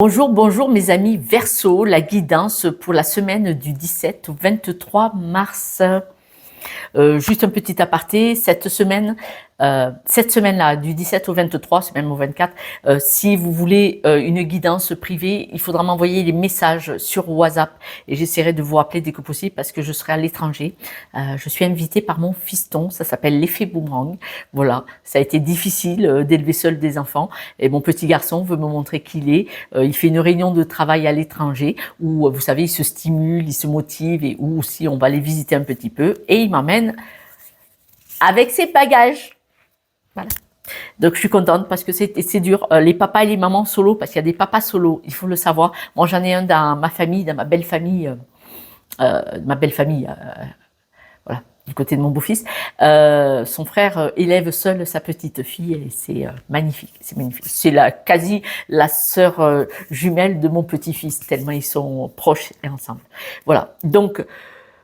Bonjour, bonjour mes amis Verseau, la guidance pour la semaine du 17 au 23 mars. Juste un petit aparté, cette semaine-là, du 17 au 23, c'est même au 24, si vous voulez une guidance privée, il faudra m'envoyer les messages sur WhatsApp et j'essaierai de vous rappeler dès que possible parce que je serai à l'étranger. Je suis invitée par mon fiston, ça s'appelle l'effet boomerang. Voilà, ça a été difficile d'élever seul des enfants et mon petit garçon veut me montrer qui il est. Il fait une réunion de travail à l'étranger où, vous savez, il se stimule, il se motive et où aussi on va les visiter un petit peu et il m'emmène avec ses bagages. Voilà. Donc je suis contente parce que c'est dur. Les papas et les mamans solo, parce qu'il y a des papas solo, il faut le savoir. Moi j'en ai un dans ma famille, dans ma belle famille, voilà, du côté de mon beau-fils. Son frère élève seul sa petite fille et c'est magnifique, c'est magnifique. C'est quasi la sœur jumelle de mon petit-fils, tellement ils sont proches et ensemble. Voilà, donc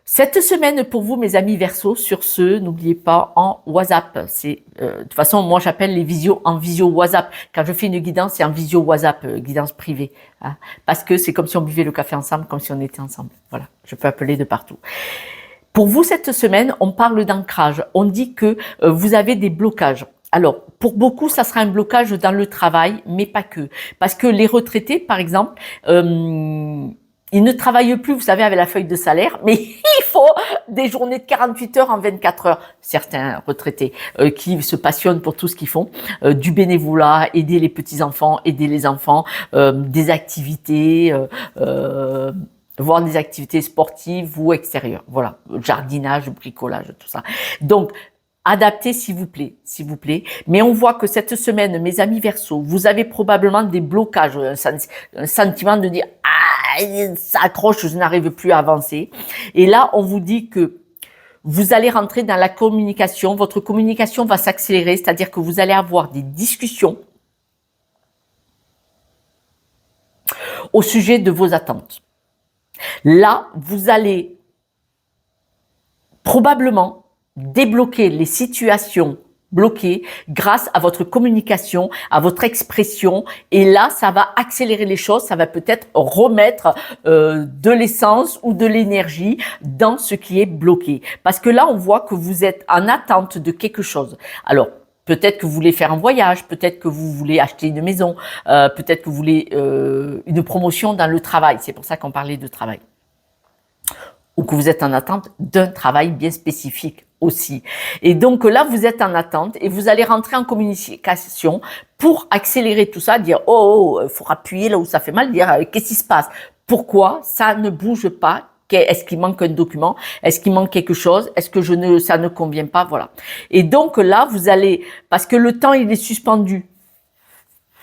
cette semaine pour vous, mes amis Verseau, sur ce, n'oubliez pas en WhatsApp. De toute façon, moi j'appelle les visios en visio WhatsApp. Quand je fais une guidance, c'est en visio WhatsApp, guidance privée. Hein, parce que c'est comme si on buvait le café ensemble, comme si on était ensemble. Voilà, je peux appeler de partout. Pour vous, cette semaine, on parle d'ancrage. On dit que vous avez des blocages. Alors, pour beaucoup, ça sera un blocage dans le travail, mais pas que. Parce que les retraités, par exemple, ils ne travaillent plus, vous savez, avec la feuille de salaire, mais il faut des journées de 48 heures en 24 heures. Certains retraités qui se passionnent pour tout ce qu'ils font, du bénévolat, aider les petits-enfants, aider les enfants, des activités, voir des activités sportives ou extérieures. Voilà, jardinage, bricolage, tout ça. Donc, adaptez s'il vous plaît, s'il vous plaît. Mais on voit que cette semaine, mes amis Verseau, vous avez probablement des blocages, un sentiment de dire « Ah, ça accroche, je n'arrive plus à avancer ». Et là, on vous dit que vous allez rentrer dans la communication, votre communication va s'accélérer, c'est-à-dire que vous allez avoir des discussions au sujet de vos attentes. Là, vous allez probablement débloquer les situations bloquées grâce à votre communication, à votre expression. Et là, ça va accélérer les choses, ça va peut-être remettre de l'essence ou de l'énergie dans ce qui est bloqué. Parce que là, on voit que vous êtes en attente de quelque chose. Alors, peut-être que vous voulez faire un voyage, peut-être que vous voulez acheter une maison, peut-être que vous voulez une promotion dans le travail. C'est pour ça qu'on parlait de travail. Ou que vous êtes en attente d'un travail bien spécifique aussi. Et donc là, vous êtes en attente et vous allez rentrer en communication pour accélérer tout ça, dire « Oh, il faut appuyer là où ça fait mal, dire « Qu'est-ce qui se passe? Pourquoi ça ne bouge pas ?» Est-ce qu'il manque un document? Est-ce qu'il manque quelque chose? Est-ce que ça ne convient pas? Voilà. Et donc là, vous allez, parce que le temps, il est suspendu.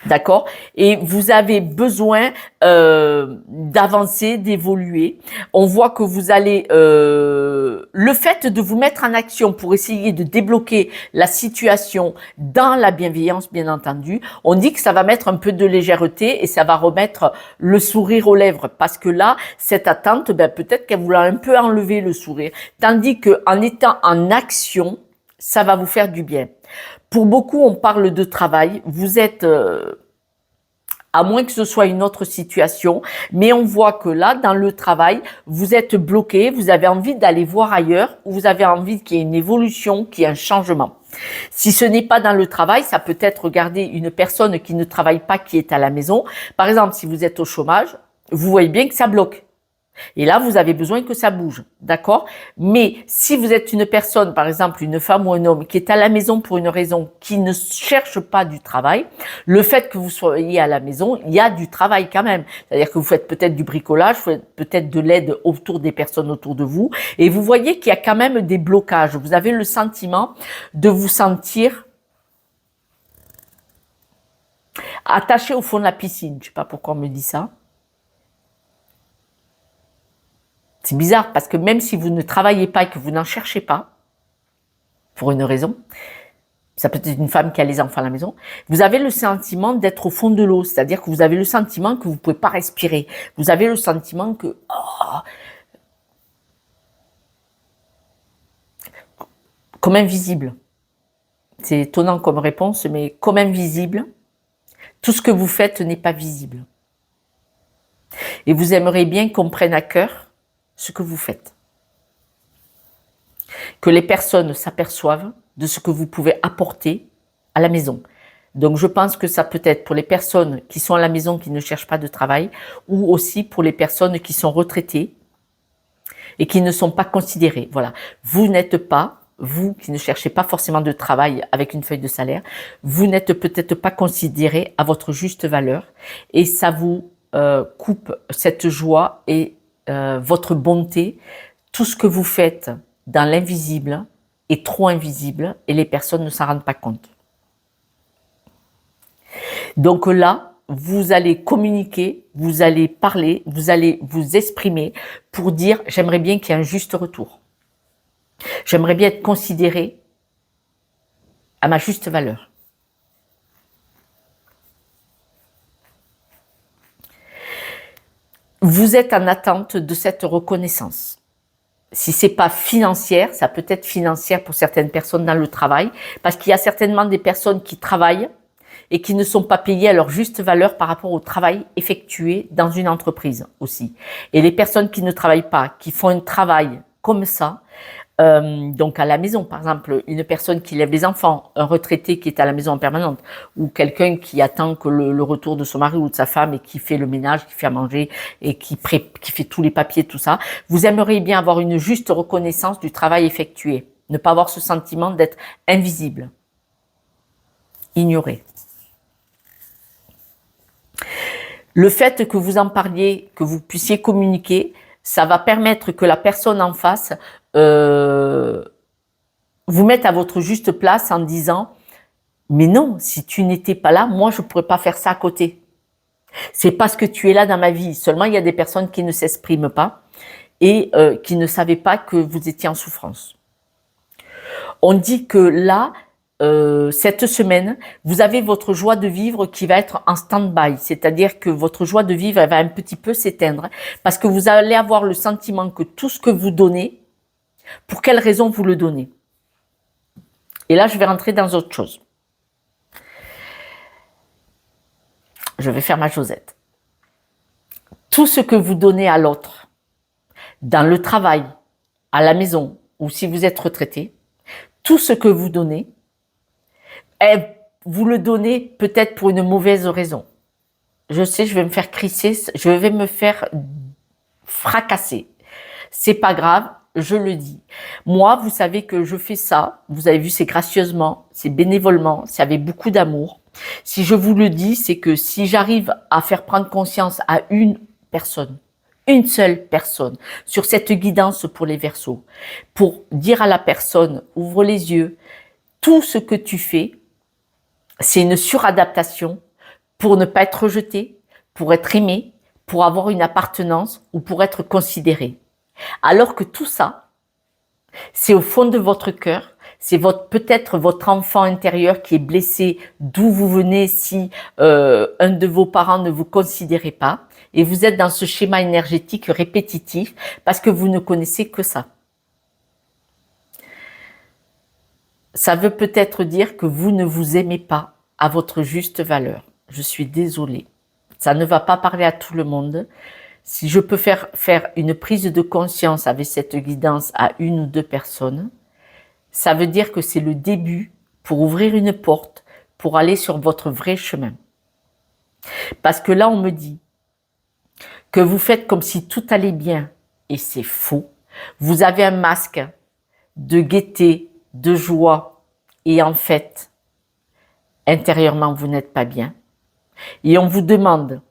D'accord? Et vous avez besoin d'avancer, d'évoluer. On voit que vous allez... le fait de vous mettre en action pour essayer de débloquer la situation dans la bienveillance, bien entendu, on dit que ça va mettre un peu de légèreté et ça va remettre le sourire aux lèvres. Parce que là, cette attente, ben, peut-être qu'elle vous l'a un peu enlevé le sourire. Tandis qu'en étant en action, ça va vous faire du bien. Pour beaucoup, on parle de travail. Vous êtes, à moins que ce soit une autre situation, mais on voit que là, dans le travail, vous êtes bloqué, vous avez envie d'aller voir ailleurs, ou vous avez envie qu'il y ait une évolution, qu'il y ait un changement. Si ce n'est pas dans le travail, ça peut être, regardez, une personne qui ne travaille pas, qui est à la maison. Par exemple, si vous êtes au chômage, vous voyez bien que ça bloque. Et là, vous avez besoin que ça bouge, d'accord? Mais si vous êtes une personne, par exemple une femme ou un homme, qui est à la maison pour une raison, qui ne cherche pas du travail, le fait que vous soyez à la maison, il y a du travail quand même. C'est-à-dire que vous faites peut-être du bricolage, vous faites peut-être de l'aide autour des personnes autour de vous, et vous voyez qu'il y a quand même des blocages. Vous avez le sentiment de vous sentir attaché au fond de la piscine. Je ne sais pas pourquoi on me dit ça. C'est bizarre parce que même si vous ne travaillez pas et que vous n'en cherchez pas, pour une raison, ça peut être une femme qui a les enfants à la maison, vous avez le sentiment d'être au fond de l'eau, c'est-à-dire que vous avez le sentiment que vous ne pouvez pas respirer. Vous avez le sentiment que... Oh, comme invisible. C'est étonnant comme réponse, mais comme invisible, tout ce que vous faites n'est pas visible. Et vous aimeriez bien qu'on prenne à cœur ce que vous faites. Que les personnes s'aperçoivent de ce que vous pouvez apporter à la maison. Donc je pense que ça peut être pour les personnes qui sont à la maison, qui ne cherchent pas de travail, ou aussi pour les personnes qui sont retraitées et qui ne sont pas considérées. Voilà, vous n'êtes pas, vous qui ne cherchez pas forcément de travail avec une feuille de salaire, vous n'êtes peut-être pas considéré à votre juste valeur et ça vous coupe cette joie et votre bonté. Tout ce que vous faites dans l'invisible est trop invisible et les personnes ne s'en rendent pas compte. Donc là, vous allez communiquer, vous allez parler, vous allez vous exprimer pour dire « j'aimerais bien qu'il y ait un juste retour. J'aimerais bien être considéré à ma juste valeur. » Vous êtes en attente de cette reconnaissance. Si c'est pas financière, ça peut être financière pour certaines personnes dans le travail, parce qu'il y a certainement des personnes qui travaillent et qui ne sont pas payées à leur juste valeur par rapport au travail effectué dans une entreprise aussi. Et les personnes qui ne travaillent pas, qui font un travail comme ça, donc à la maison, par exemple, une personne qui lève les enfants, un retraité qui est à la maison en permanente, ou quelqu'un qui attend que le retour de son mari ou de sa femme et qui fait le ménage, qui fait à manger et qui fait tous les papiers, tout ça, vous aimeriez bien avoir une juste reconnaissance du travail effectué, ne pas avoir ce sentiment d'être invisible, ignoré. Le fait que vous en parliez, que vous puissiez communiquer, ça va permettre que la personne en face vous mette à votre juste place en disant « mais non, si tu n'étais pas là, moi je ne pourrais pas faire ça à côté. C'est parce que tu es là dans ma vie. » Seulement, il y a des personnes qui ne s'expriment pas et qui ne savaient pas que vous étiez en souffrance. On dit que là, cette semaine, vous avez votre joie de vivre qui va être en stand-by, c'est-à-dire que votre joie de vivre elle va un petit peu s'éteindre parce que vous allez avoir le sentiment que tout ce que vous donnez, pour quelle raison vous le donnez. Et là, je vais rentrer dans autre chose. Je vais faire ma Josette. Tout ce que vous donnez à l'autre, dans le travail, à la maison, ou si vous êtes retraité, tout ce que vous donnez, vous le donnez peut-être pour une mauvaise raison. Je sais, je vais me faire crisser, je vais me faire fracasser. C'est pas grave, je le dis. Moi, vous savez que je fais ça, vous avez vu, c'est gracieusement, c'est bénévolement, c'est avec beaucoup d'amour. Si je vous le dis, c'est que si j'arrive à faire prendre conscience à une personne, une seule personne, sur cette guidance pour les Verseaux, pour dire à la personne, ouvre les yeux, tout ce que tu fais, c'est une suradaptation pour ne pas être rejeté, pour être aimé, pour avoir une appartenance ou pour être considéré. Alors que tout ça, c'est au fond de votre cœur, c'est peut-être votre enfant intérieur qui est blessé, d'où vous venez si un de vos parents ne vous considérait pas, et vous êtes dans ce schéma énergétique répétitif parce que vous ne connaissez que ça. Ça veut peut-être dire que vous ne vous aimez pas à votre juste valeur. Je suis désolée. Ça ne va pas parler à tout le monde. Si je peux faire une prise de conscience avec cette guidance à une ou deux personnes, ça veut dire que c'est le début pour ouvrir une porte, pour aller sur votre vrai chemin. Parce que là, on me dit que vous faites comme si tout allait bien, et c'est faux. Vous avez un masque de gaieté, de joie, et en fait, intérieurement, vous n'êtes pas bien. Et on vous demande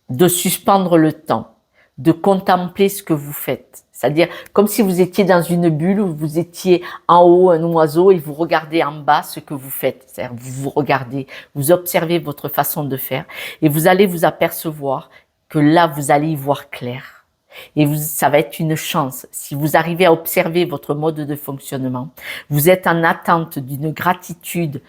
de suspendre le temps, de contempler ce que vous faites. C'est-à-dire comme si vous étiez dans une bulle où vous étiez en haut, un oiseau, et vous regardez en bas ce que vous faites. C'est-à-dire vous regardez, vous observez votre façon de faire, et vous allez vous apercevoir que là, vous allez y voir clair. Et ça va être une chance. Si vous arrivez à observer votre mode de fonctionnement, vous êtes en attente d'une gratitude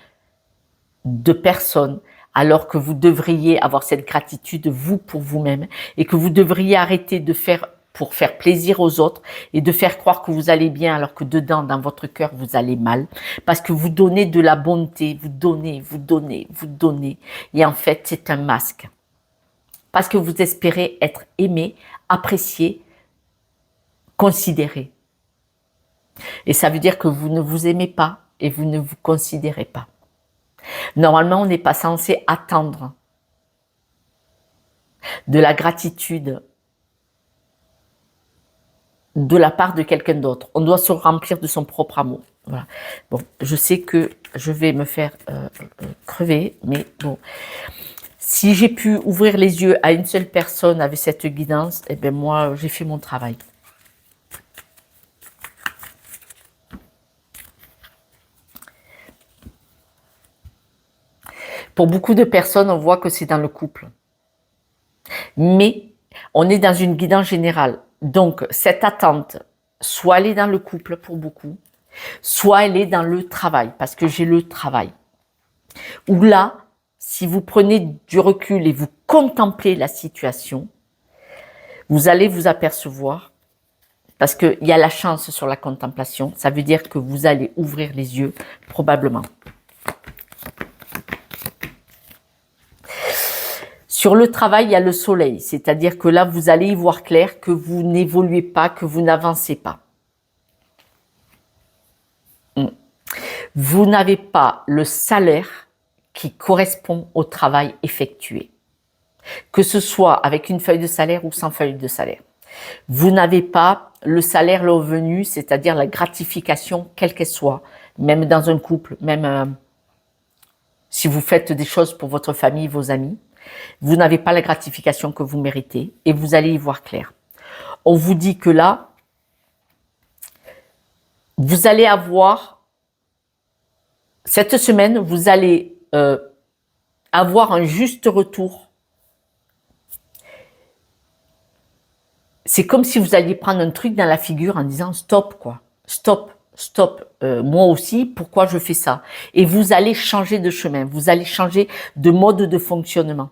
de personne, alors que vous devriez avoir cette gratitude, vous, pour vous-même, et que vous devriez arrêter de faire pour faire plaisir aux autres et de faire croire que vous allez bien alors que dedans, dans votre cœur, vous allez mal. Parce que vous donnez de la bonté, vous donnez, vous donnez, vous donnez. Et en fait, c'est un masque. parce que vous espérez être aimé, apprécié, considéré. Et ça veut dire que vous ne vous aimez pas et vous ne vous considérez pas. Normalement, on n'est pas censé attendre de la gratitude de la part de quelqu'un d'autre. On doit se remplir de son propre amour. Voilà. Bon, je sais que je vais me faire crever, mais bon. Si j'ai pu ouvrir les yeux à une seule personne avec cette guidance, eh bien moi, j'ai fait mon travail. Pour beaucoup de personnes, on voit que c'est dans le couple. Mais on est dans une guidance générale. Donc, cette attente, soit elle est dans le couple pour beaucoup, soit elle est dans le travail, parce que j'ai le travail. Où là, si vous prenez du recul et vous contemplez la situation, vous allez vous apercevoir, parce qu'il y a la chance sur la contemplation, ça veut dire que vous allez ouvrir les yeux, probablement. Sur le travail, il y a le soleil, c'est-à-dire que là, vous allez y voir clair, que vous n'évoluez pas, que vous n'avancez pas. Vous n'avez pas le salaire qui correspond au travail effectué, que ce soit avec une feuille de salaire ou sans feuille de salaire. Vous n'avez pas le salaire, le revenu, c'est-à-dire la gratification, quelle qu'elle soit, même dans un couple, même si vous faites des choses pour votre famille, vos amis, vous n'avez pas la gratification que vous méritez et vous allez y voir clair. On vous dit que là, vous allez avoir, cette semaine, vous allez avoir un juste retour. C'est comme si vous alliez prendre un truc dans la figure en disant stop quoi, stop, stop, moi aussi, pourquoi je fais ça? Et vous allez changer de chemin, vous allez changer de mode de fonctionnement.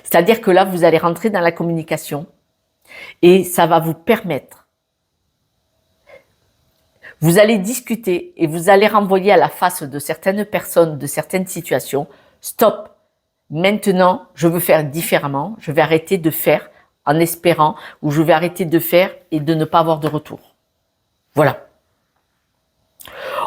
C'est-à-dire que là, vous allez rentrer dans la communication et ça va vous permettre. Vous allez discuter et vous allez renvoyer à la face de certaines personnes, de certaines situations, stop, maintenant je veux faire différemment, je vais arrêter de faire en espérant ou je vais arrêter de faire et de ne pas avoir de retour. Voilà.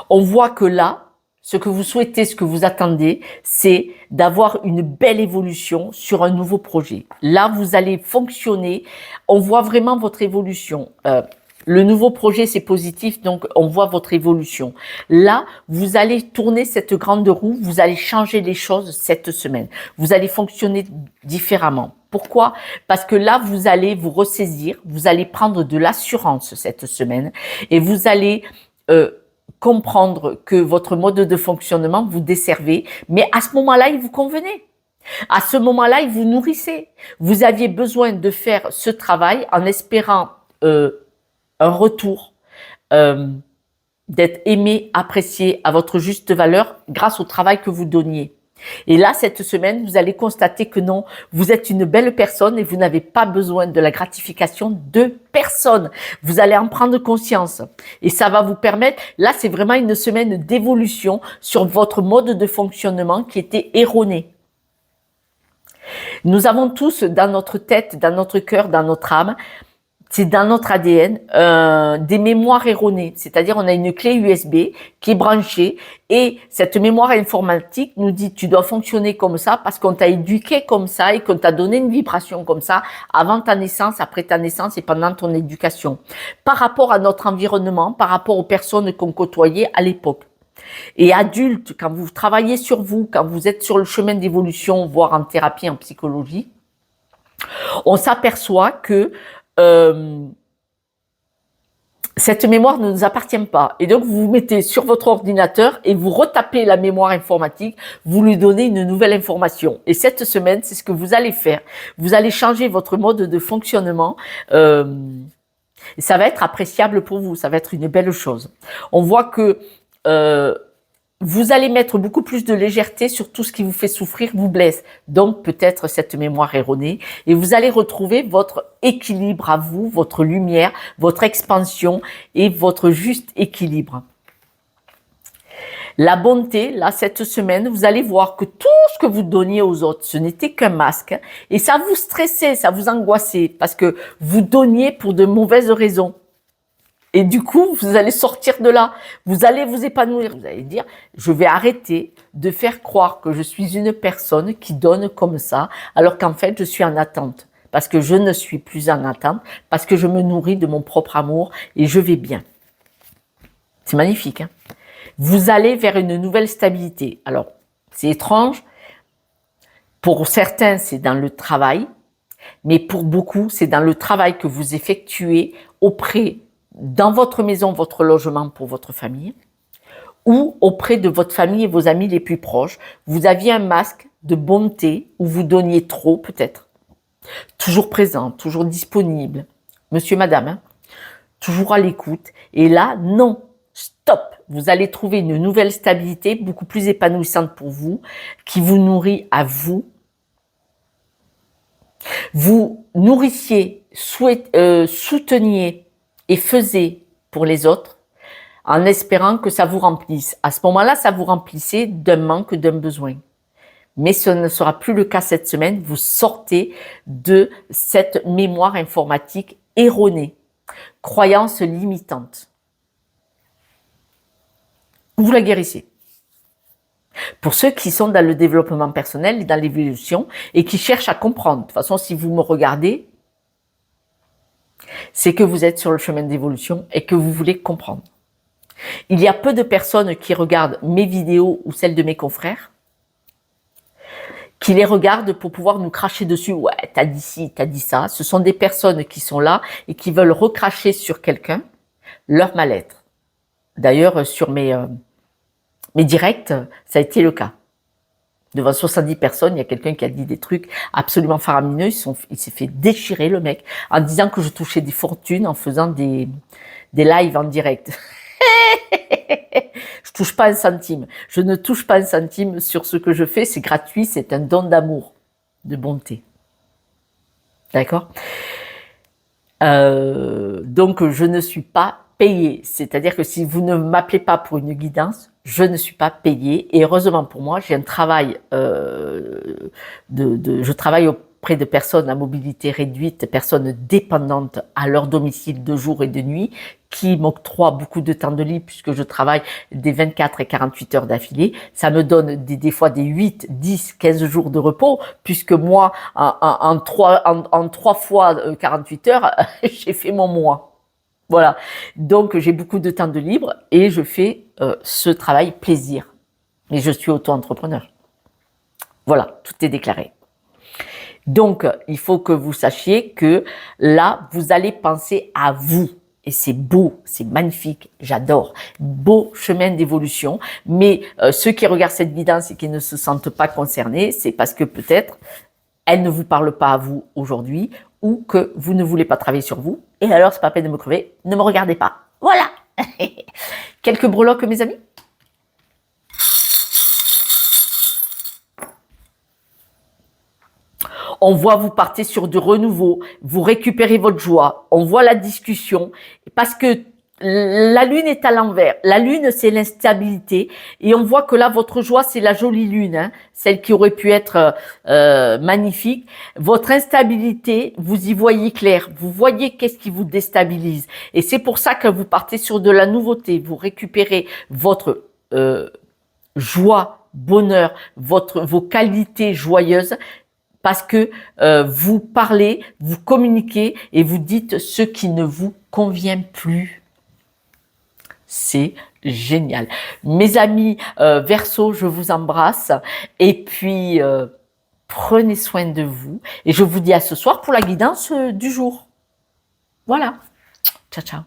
On voit que là, ce que vous souhaitez, ce que vous attendez, c'est d'avoir une belle évolution sur un nouveau projet. Là, vous allez fonctionner, on voit vraiment votre évolution. Le nouveau projet, c'est positif, donc on voit votre évolution. Là, vous allez tourner cette grande roue, vous allez changer les choses cette semaine. Vous allez fonctionner différemment. Pourquoi? Parce que là, vous allez vous ressaisir, vous allez prendre de l'assurance cette semaine et vous allez comprendre que votre mode de fonctionnement vous desservait, mais à ce moment-là, il vous convenait. À ce moment-là, il vous nourrissait. Vous aviez besoin de faire ce travail en espérant un retour, d'être aimé, apprécié à votre juste valeur grâce au travail que vous donniez. Et là, cette semaine, vous allez constater que non, vous êtes une belle personne et vous n'avez pas besoin de la gratification de personne. Vous allez en prendre conscience et ça va vous permettre, là, c'est vraiment une semaine d'évolution sur votre mode de fonctionnement qui était erroné. Nous avons tous dans notre tête, dans notre cœur, dans notre âme, c'est dans notre ADN, des mémoires erronées. C'est-à-dire, on a une clé USB qui est branchée et cette mémoire informatique nous dit tu dois fonctionner comme ça parce qu'on t'a éduqué comme ça et qu'on t'a donné une vibration comme ça avant ta naissance, après ta naissance et pendant ton éducation. Par rapport à notre environnement, par rapport aux personnes qu'on côtoyait à l'époque. Et adulte, quand vous travaillez sur vous, quand vous êtes sur le chemin d'évolution, voire en thérapie, en psychologie, on s'aperçoit que cette mémoire ne nous appartient pas. Et donc, vous vous mettez sur votre ordinateur et vous retapez la mémoire informatique, vous lui donnez une nouvelle information. Et cette semaine, c'est ce que vous allez faire. Vous allez changer votre mode de fonctionnement. Et ça va être appréciable pour vous, ça va être une belle chose. On voit que vous allez mettre beaucoup plus de légèreté sur tout ce qui vous fait souffrir, vous blesse. Donc peut-être cette mémoire erronée. Et vous allez retrouver votre équilibre à vous, votre lumière, votre expansion et votre juste équilibre. La bonté, là, cette semaine, vous allez voir que tout ce que vous donniez aux autres, ce n'était qu'un masque. Et ça vous stressait, ça vous angoissait, parce que vous donniez pour de mauvaises raisons. Et du coup, vous allez sortir de là. Vous allez vous épanouir. Vous allez dire, je vais arrêter de faire croire que je suis une personne qui donne comme ça, alors qu'en fait, je suis en attente. Parce que je ne suis plus en attente, parce que je me nourris de mon propre amour et je vais bien. C'est magnifique, hein? Vous allez vers une nouvelle stabilité. Alors, c'est étrange. Pour certains, c'est dans le travail. Mais pour beaucoup, c'est dans le travail que vous effectuez dans votre maison, votre logement pour votre famille, ou auprès de votre famille et vos amis les plus proches. Vous aviez un masque de bonté où vous donniez trop, peut-être. Toujours présent, toujours disponible. Monsieur, madame, hein, toujours à l'écoute. Et là, non, stop. Vous allez trouver une nouvelle stabilité beaucoup plus épanouissante pour vous, qui vous nourrit à vous. Vous nourrissiez, souteniez et faisiez pour les autres en espérant que ça vous remplisse. À ce moment-là, ça vous remplissait d'un manque, d'un besoin. Mais ce ne sera plus le cas cette semaine. Vous sortez de cette mémoire informatique erronée, croyance limitante. Vous la guérissez. Pour ceux qui sont dans le développement personnel et dans l'évolution et qui cherchent à comprendre. De toute façon, si vous me regardez, c'est que vous êtes sur le chemin d'évolution et que vous voulez comprendre. Il y a peu de personnes qui regardent mes vidéos ou celles de mes confrères, qui les regardent pour pouvoir nous cracher dessus. Ouais, t'as dit ci, t'as dit ça. Ce sont des personnes qui sont là et qui veulent recracher sur quelqu'un leur mal-être. D'ailleurs, sur mes directs, ça a été le cas. Devant 70 personnes, il y a quelqu'un qui a dit des trucs absolument faramineux. Il s'est fait déchirer, le mec, en disant que je touchais des fortunes en faisant des lives en direct. Je touche pas un centime. Je ne touche pas un centime sur ce que je fais. C'est gratuit. C'est un don d'amour, de bonté. D'accord? Donc, je ne suis pas payée. C'est-à-dire que si vous ne m'appelez pas pour une guidance, je ne suis pas payée. Et heureusement pour moi, j'ai un travail je travaille auprès de personnes à mobilité réduite, personnes dépendantes à leur domicile de jour et de nuit, qui m'octroient beaucoup de temps de libre puisque je travaille des 24 et 48 heures d'affilée. Ça me donne des fois des 8, 10, 15 jours de repos puisque moi, en 3 fois 48 heures, j'ai fait mon mois. Voilà. Donc, j'ai beaucoup de temps de libre et je fais ce travail plaisir. Et je suis auto-entrepreneur. Voilà, tout est déclaré. Donc, il faut que vous sachiez que là, vous allez penser à vous. Et c'est beau, c'est magnifique, j'adore. Beau chemin d'évolution. Mais ceux qui regardent cette guidance et qui ne se sentent pas concernés, c'est parce que peut-être elle ne vous parle pas à vous aujourd'hui ou que vous ne voulez pas travailler sur vous. Et alors, c'est pas la peine de me crever, ne me regardez pas. Voilà. Quelques breloques, mes amis. On voit vous partez sur du renouveau, vous récupérez votre joie, on voit la discussion, parce que la lune est à l'envers. La lune, c'est l'instabilité. Et on voit que là, votre joie, c'est la jolie lune, hein, celle qui aurait pu être magnifique. Votre instabilité, vous y voyez clair. Vous voyez qu'est-ce qui vous déstabilise. Et c'est pour ça que vous partez sur de la nouveauté. Vous récupérez votre joie, bonheur, vos qualités joyeuses. Parce que vous parlez, vous communiquez et vous dites ce qui ne vous convient plus. C'est génial. Mes amis Verseau, je vous embrasse. Et puis, prenez soin de vous. Et je vous dis à ce soir pour la guidance du jour. Voilà. Ciao, ciao.